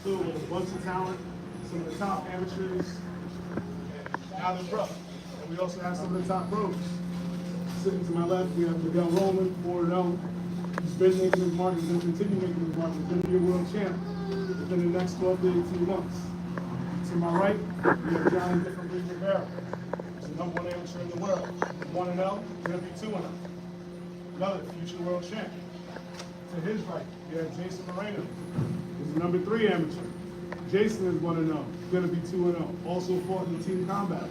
filled with a bunch of talent, some of the top amateurs, now they're pro. And we also have some of the top pros. Sitting to my left, we have Miguel Roman, 4-0. He's been making his mark, he's going to continue making his mark. He's going to be a world champ within the next 12 to 18 months. To my right, we have Johnny Different Rivera. He's the number one amateur in the world. 1-0, going to be 2-0. Another future world champ. To his right, we have Jason Moreno. He's the number 3 amateur. Jason is 1-0, going to be 2-0. Also fought in team combat.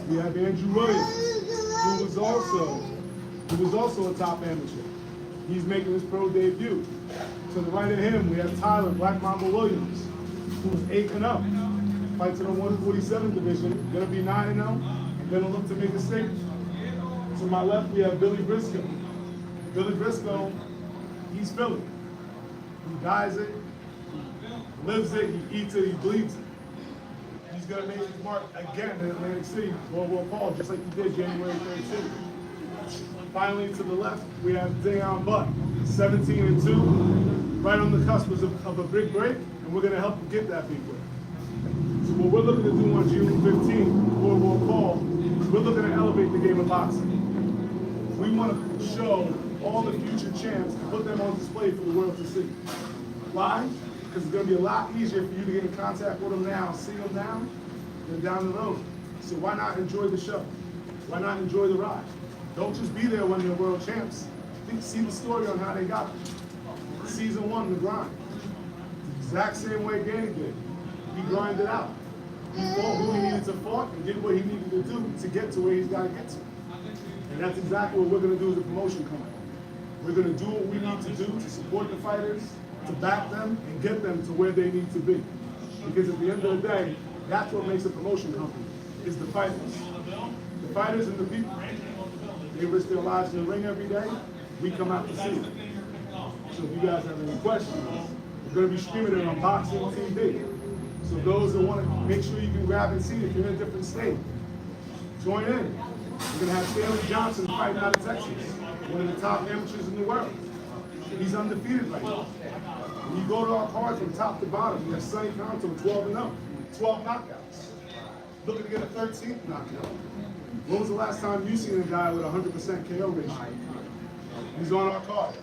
We have Andrew Williams, who was also a top amateur. He's making his pro debut. To the right of him, we have Tyler Black Mamba Williams, who's 8-0. Fights in the 147 division, going to be 9-0, and going to look to make a statement. To my left, we have Billy Briscoe. Billy Briscoe, he's Philly. He dies it, he lives it, he eats it, he bleeds it. He's going to make his mark again in Atlantic City, World War Paul, just like he did January 13th. Finally, to the left, we have Dayon Butt, 17-2, right on the cusp of a big break, and we're going to help him get that big break. So what we're looking to do on June 15th, World War Paul, we're looking to elevate the game of boxing. We want to show all the future champs and put them on display for the world to see. Why? Because it's going to be a lot easier for you to get in contact with them now, see them now, than down the road. So why not enjoy the show? Why not enjoy the ride? Don't just be there when they're world champs. See the story on how they got it. Season 1, the grind. The exact same way Danny did. He grinded out. He fought who he needed to fight and did what he needed to do to get to where he's got to get to. And that's exactly what we're going to do as a promotion company. We're going to do what we need to do to support the fighters, to back them, and get them to where they need to be. Because at the end of the day, that's what makes a promotion company, is the fighters. The fighters and the people. They risk their lives in the ring every day. We come out to see it. So if you guys have any questions, we're going to be streaming it on Boxing TV. So those that want to make sure you can grab and see if you're in a different state, join in. We're going to have Stanley Johnson fighting out of Texas, one of the top amateurs in the world. He's undefeated right now. When you go to our card from top to bottom, we have Sonny Conto 12-0, 12 knockouts. Looking to get a 13th knockout. When was the last time you seen a guy with 100% KO ratio? He's on our card.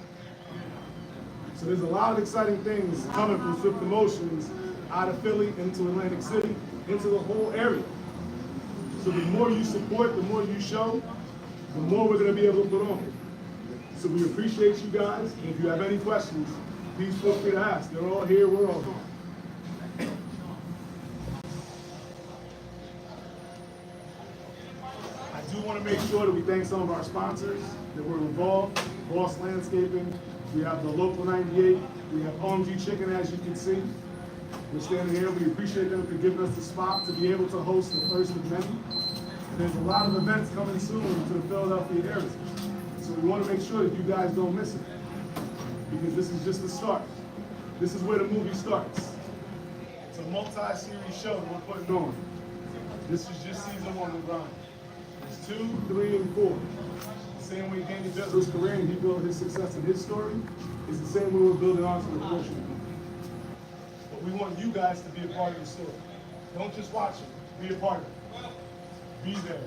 So there's a lot of exciting things coming from Swift Promotions out of Philly into Atlantic City, into the whole area. So the more you support, the more you show, the more we're going to be able to put on. So we appreciate you guys. And if you have any questions, please feel free to ask. They're all here, we're all here. I do want to make sure that we thank some of our sponsors that were involved. Boss Landscaping, we have the Local 98, we have OMG Chicken, as you can see. We're standing here. We appreciate them for giving us the spot to be able to host the first of many. And there's a lot of events coming soon to the Philadelphia area. So we want to make sure that you guys don't miss it. Because this is just the start. This is where the movie starts. It's a multi-series show that we're putting on. This is just season 1 of Grind. It's 2, 3, and 4. The same way Danny built his career and he built his success in his story is the same way we're building ours for the promotion. But we want you guys to be a part of the story. Don't just watch it. Be a part of it. Be there.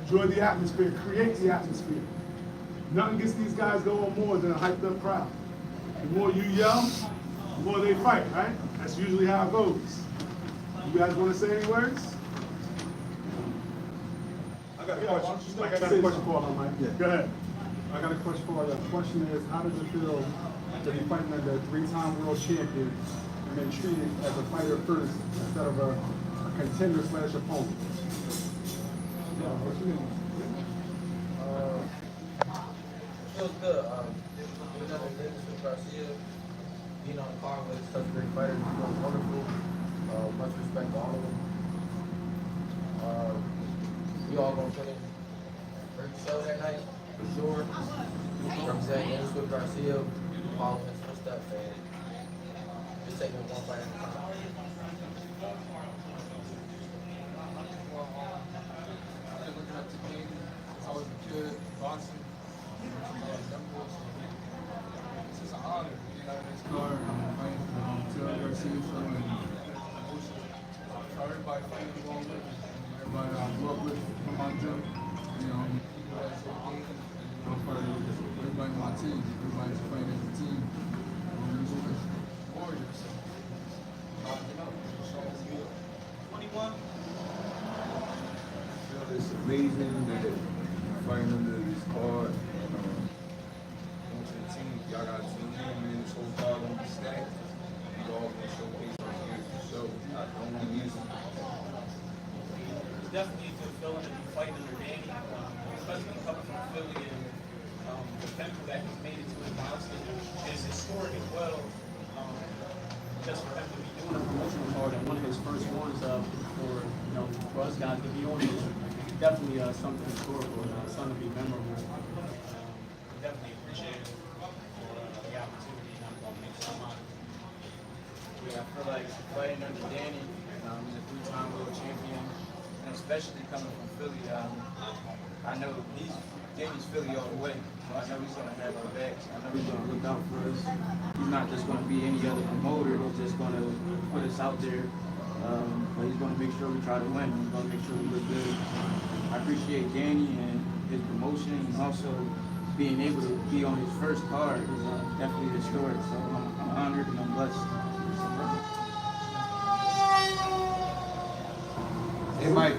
Enjoy the atmosphere. Create the atmosphere. Nothing gets these guys going more than a hyped up crowd. The more you yell, the more they fight, right? That's usually how it goes. You guys want to say any words? I got a question for you, Mike. Yeah. Go ahead. I got a question for you. The question is, how does it feel to be fighting like a 3-time world champion and then treated as a fighter first instead of a contender / opponent? Yeah, feels good. Doing another business with Garcia, being on the card with such great fighters, was wonderful. Much respect to all of them. We all gonna finish a great show that night, for sure. Representing Dennis Swift Garcia, following his footsteps, and just taking it one fight at a time. Looking up to me, I was good boxing. It's just an honor being out in this car. I'm fighting Terrell Garcia, showing emotion. For everybody fighting along with me, everybody I grew up with from my gym, you know, people that's so game, I'm part of everybody on my team. Everybody's fighting as a team. We're warriors. It's amazing that you're fighting under this card and going to the team. Y'all got to tune in, man. This whole card won't be stacked. We all going to showcase our skills for sure. I don't want to miss it. It's definitely a good feeling to be fighting under Danny, especially coming from Philly and the pinnacle that he's made it to in Boston is historic as well. Just for him to be doing a promotional card and one of his first ones for us guys to be on it, definitely something historical and something to be memorable. Definitely appreciate it for the opportunity, and I'm going to make some honor. Yeah, I feel like fighting under Danny, he's a three-time world champion, and especially coming from Philly, I know Danny's Philly all the way, so I know he's going to have our backs. I know he's going to look out for us. He's not just going to be any other promoter that's just going to put us out there, but he's going to make sure we try to win. He's going to make sure we look good. I appreciate Danny and his promotion, and also being able to be on his first card is definitely historic. So I'm honored and I'm blessed. Hey Mike,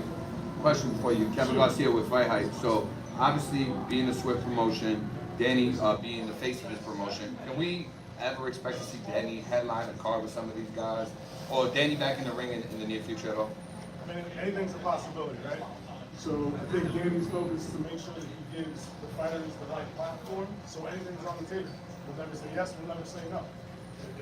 question for you. Kevin Garcia with Fight Hype. So obviously being a Swift promotion, Danny being the face of his promotion, can we ever expect to see Danny headline a card with some of these guys? Or Danny back in the ring in the near future at all? I mean, anything's a possibility, right? So I think Danny's focus is to make sure that he gives the fighters the right platform, so anything's on the table. We'll never say yes, we'll never say no.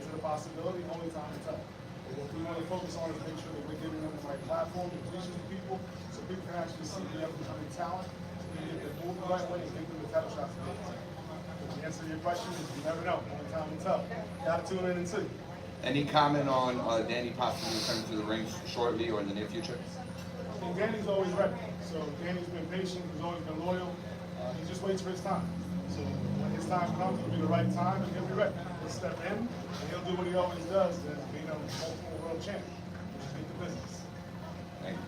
Is it a possibility? Only time will tell. But what we want to focus on is make sure that we're giving them the right platform to reach the people, so people can actually see the up-and-coming talent, and get them moved the right way and give them the title shots. The answer to your question is you never know. Only time will tell. You gotta tune in and see. Any comment on Danny possibly returning to the ring shortly or in the near future? And Danny's always ready. So Danny's been patient, he's always been loyal. He just waits for his time. So when his time comes, it'll be the right time and he'll be ready. He'll step in and he'll do what he always does, and being a multiple world champion, which is beat the business. Thank you.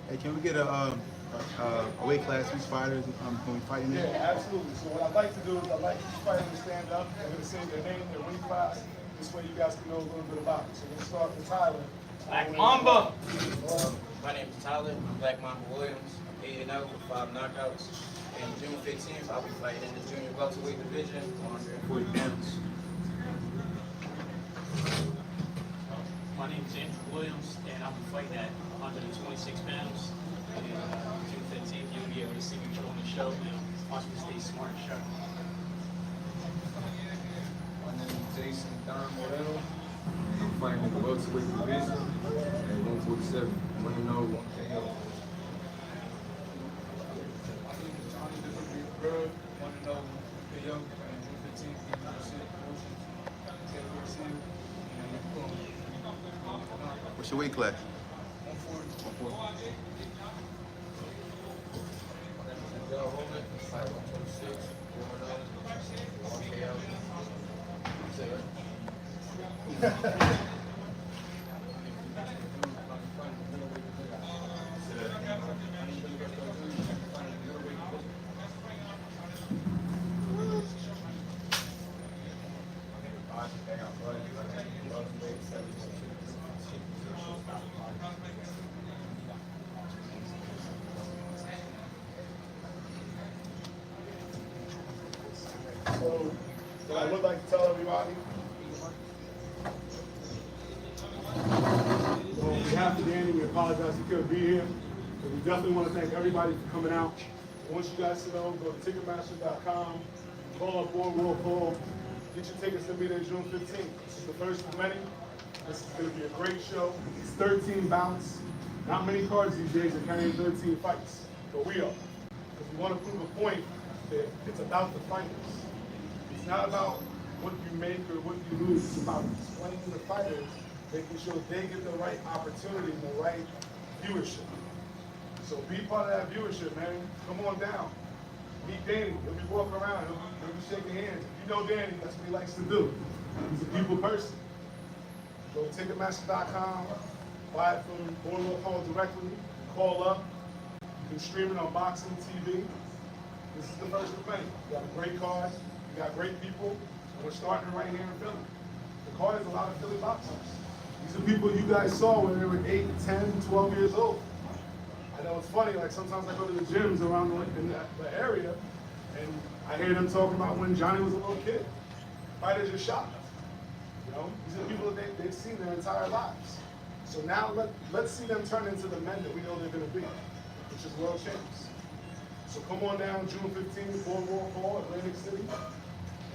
Hey, can we get a weight class each fighters when we fighting there? Yeah, absolutely. So what I'd like to do is I'd like each fighter to stand up. They're going to say their name, their weight class. This way you guys can know a little bit about it. So we'll start with Tyler. Black Mamba! My name is Tyler. I'm Black Mamba Williams. I'm 8-0 with 5 knockouts. And June 15th, I'll be fighting in the junior welterweight division, 140 pounds. My name is Andrew Williams, and I'll be fighting at 126 pounds. And June 15th, you'll be able to see me on the show. Watch me stay smart and sharp. My name is Jason Don Moreno. I'm fighting in the welterweight division at 147. 1-0, 1 KO. Good, 1-0, KO, and June 15th, he was in promotion. Kevin Garcia, and boom. What's your weight class? My 140. name is Joe Holman, fight 126, 4-0, 1 KO. Say it. So what I would like to tell everybody, on behalf of Danny, we apologize he couldn't be here, but we definitely want to thank everybody for coming out. I want you guys to know, go to Ticketmaster.com, call up World Call, get your tickets to be there June 15th. This is the first of many. This is going to be a great show. It's 13 bouts. Not many cards these days are carrying 13 fights, but we are. Because we want to prove a point that it's about the fighters. It's not about what you make or what you lose. It's about explaining to the fighters, making sure they get the right opportunity and the right viewership. So be part of that viewership, man. Come on down. Meet Danny. He'll be walking around. He'll be shaking hands. If you know Danny, that's what he likes to do. He's a people person. Go to Ticketmaster.com, buy it from Boardwalk Hall directly, call up. You can stream it on Boxing TV. This is the first of many. You got a great card, you got great people, and we're starting right here in Philly. The card is a lot of Philly boxers. These are people you guys saw when they were 8, 10, 12 years old. I know it's funny, like sometimes I go to the gyms around the area, and I hear them talking about when Johnny was a little kid. Fighters are shocked. You know, these are people that they've seen their entire lives. So now let's see them turn into the men that we know they're going to be, which is world champs. So come on down June 15th, Boardwalk Hall, Atlantic City,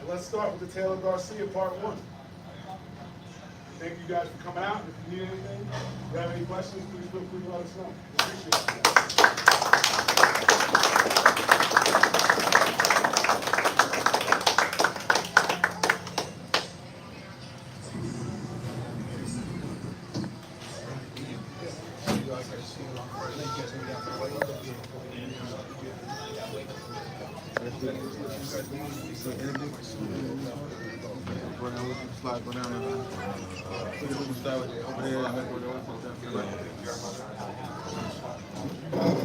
and let's start with the Taylor Garcia Part 1. Thank you guys for coming out. If you need anything, if you have any questions, please feel free to let us know. We appreciate it. Slide, go down there. Over there.